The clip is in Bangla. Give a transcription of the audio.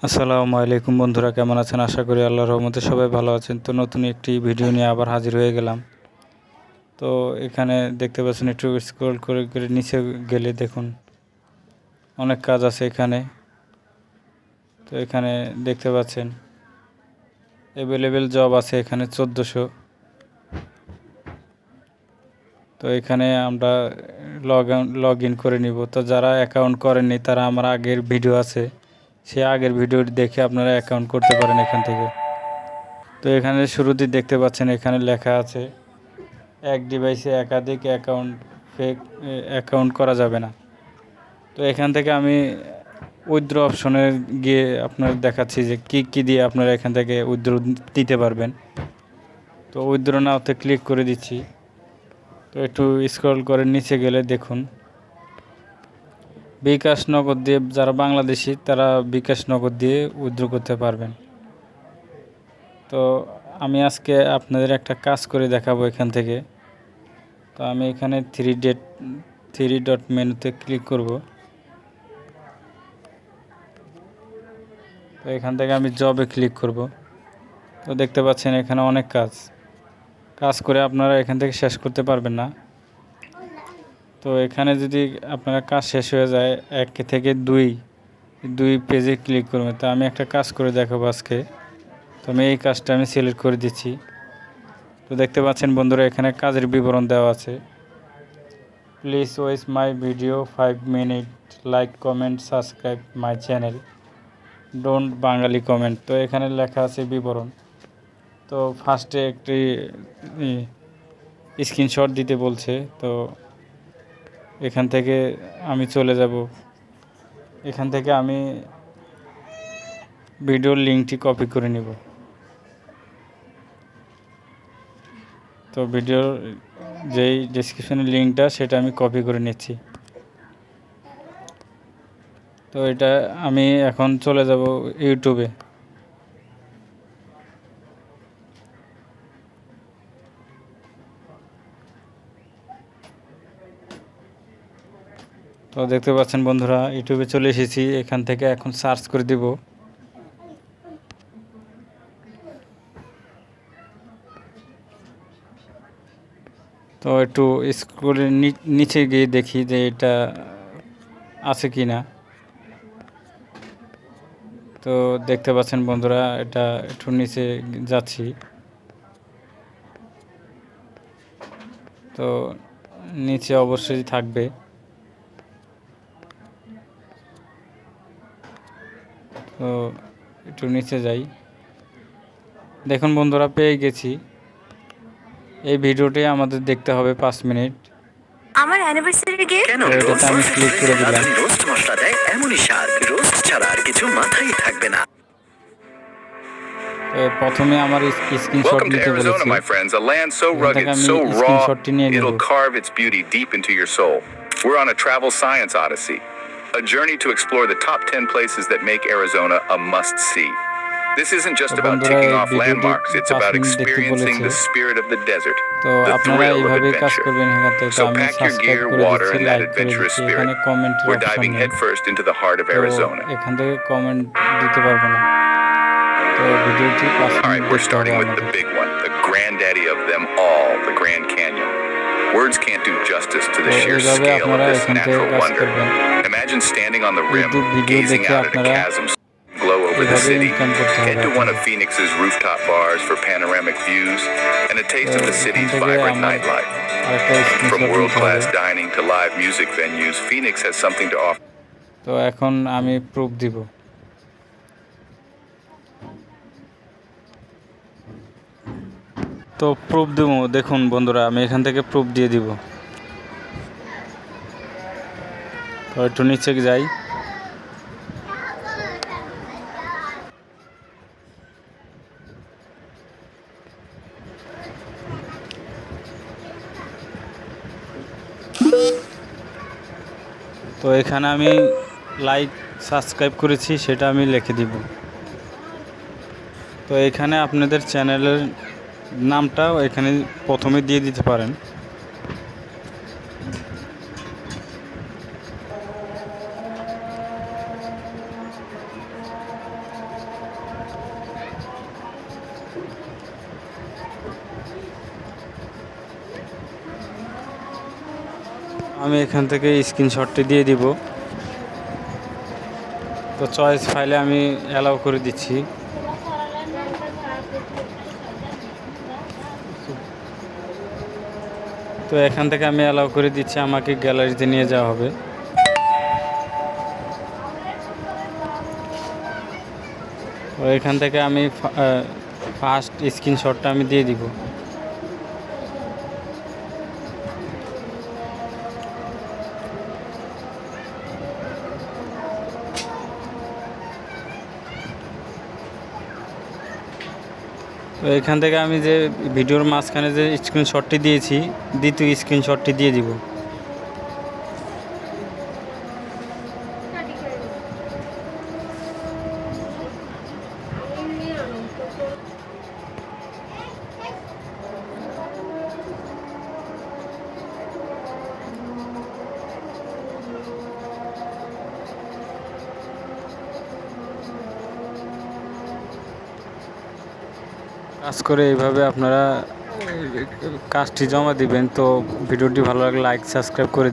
আসসালামু আলাইকুম বন্ধুরা, কেমন আছেন? আশা করি আল্লাহর রহমতে সবাই ভালো আছেন। তো নতুন একটি ভিডিও নিয়ে আবার হাজির হয়ে গেলাম। তো এখানে দেখতে পাচ্ছেন, একটু স্ক্রল করে করে নিচে গেলে দেখুন অনেক কাজ আছে এখানে। তো এখানে দেখতে পাচ্ছেন অ্যাভেলেবেল জব আছে এখানে 1400। তো এখানে আমরা লগ ইন করে নিব। তো যারা অ্যাকাউন্ট করেননি তারা আমার আগের ভিডিও আছে, সে আগের ভিডিও দেখে আপনারা অ্যাকাউন্ট করতে পারেন এখান থেকে। তো এখানে শুরুতেই দেখতে পাচ্ছেন এখানে লেখা আছে এক ডিভাইসে একাধিক অ্যাকাউন্ট করা যাবে না। তো এখান থেকে আমি উইথড্র অপশনে গিয়ে আপনার দেখাচ্ছি যে কি দিয়ে আপনারা এখান থেকে উইথড্র দিতে পারবেন। তো উইথড্র নাওতে ক্লিক করে দিচ্ছি। তো একটু স্ক্রল করে নিচে গেলে দেখুন বিকাশ নগদ দিয়ে, যারা বাংলাদেশি তারা বিকাশ নগদ দিয়ে উইথড্র করতে পারবেন। তো আমি আজকে আপনাদের একটা কাজ করে দেখাবো এখান থেকে। তো আমি এখানে থ্রি ডট মেনুতে ক্লিক করব। তো এখান থেকে আমি জবে ক্লিক করব। তো দেখতে পাচ্ছেন এখানে অনেক কাজ করে আপনারা এখান থেকে শেষ করতে পারবেন না। তো এখানে যদি আপনারা কাজ শেষ হয়ে যায় 1 থেকে 2 পেজে ক্লিক করবেন। তো আমি একটা কাজ করে দেখাবো আজকে। তো আমি এই কাজটা সিলেক্ট করে দিচ্ছি। তো দেখতে পাচ্ছেন বন্ধুরা এখানে কাজের বিবরণ দেওয়া আছে। Please watch my video 5 minute, like comment subscribe my channel, don't Bengali comment. তো এখানে লেখা আছে বিবরণ। তো ফার্স্টে একটি স্ক্রিনশট দিতে বলছে। তো এখান থেকে আমি চলে যাব। এখান থেকে আমি ভিডিওর লিঙ্কটি কপি করে নিব। তো ভিডিওর যেই ডেসক্রিপশনের লিঙ্কটা সেটা আমি কপি করে নিচ্ছি। তো এটা আমি এখন চলে যাব ইউটিউবে। তো দেখতে পাচ্ছেন বন্ধুরা ইউটিউবে চলে এসেছি। এখান থেকে এখন সার্চ করে দিব। তো একটু স্ক্রলের নিচে গিয়ে দেখি যে এটা আছে কি না। তো দেখতে পাচ্ছেন বন্ধুরা এটা একটু নিচে যাচ্ছি। তো নিচে অবশ্যই থাকবে। তো একটু নিচে যাই। দেখুন বন্ধুরা পেয়ে গেছি। এই ভিডিওটি আমাদের দেখতে হবে 5 মিনিট। আমার অ্যানিভার্সারির গিফট কেন এটাতে আমি ক্লিক করে দিলাম। রোস্ট মশলা দেয় এমনই স্বাদ, রোস্ট ছাড়া আর কিছু মাথায় থাকবে না। প্রথমে আমার স্ক্রিনশট নিতে বলেছি। My friends, a land so rugged, so raw, it'll carve its beauty deep into your soul. We're on a travel science odyssey, a journey to explore the top 10 places that make Arizona a must-see. This isn't just about ticking off landmarks, it's about experiencing the spirit of the desert, the thrill of adventure. So pack your gear, water, and that adventurous spirit. We're diving headfirst into the heart of Arizona. এখান থেকে কমেন্ট দিতে পারবো না। তো ভিডিওটি 5 minute. Alright, we're starting with the big one, the granddaddy of them all, the Grand Canyon. Words can't do justice to the sheer scale of this natural wonder. Imagine standing on the rim, gazing out at a chasm's glow over the city. Head to one of Phoenix's rooftop bars for panoramic views and a taste of the city's vibrant nightlife. From world-class dining to live music venues, Phoenix has something to offer. তো এখন আমি প্রুফ দিব। তো প্রুফ দেব। দেখুন বন্ধুরা আমি এখান থেকে প্রুফ দিয়ে দিব। তো একটু নিচে যাই। তো এখানে আমি লাইক সাবস্ক্রাইব করেছি সেটা আমি লিখে দিব। তো এখানে আপনাদের চ্যানেলের নামটাও এখানে প্রথমে দিয়ে দিতে পারেন। আমি এখান থেকে স্ক্রিনশটটি দিয়ে দিব। তো চয়েস ফাইলে আমি অ্যালাউ করে দিচ্ছি। তো এখান থেকে আমি অ্যালাউ করে দিচ্ছি, আমাকে গ্যালারিতে নিয়ে যাওয়া হবে। তো এখান থেকে আমি ফার্স্ট স্ক্রিনশটটা আমি দিয়ে দিব। তো এখান থেকে আমি যে ভিডিওর মাঝখানে যে স্ক্রিনশটটি দিয়েছি, দ্বিতীয় স্ক্রিনশটটি দিয়ে দিব। কাজ করে এইভাবে আপনারা কাজটি জমা দিবেন। তো ভিডিওটি ভালো লাগলে লাইক সাবস্ক্রাইব করে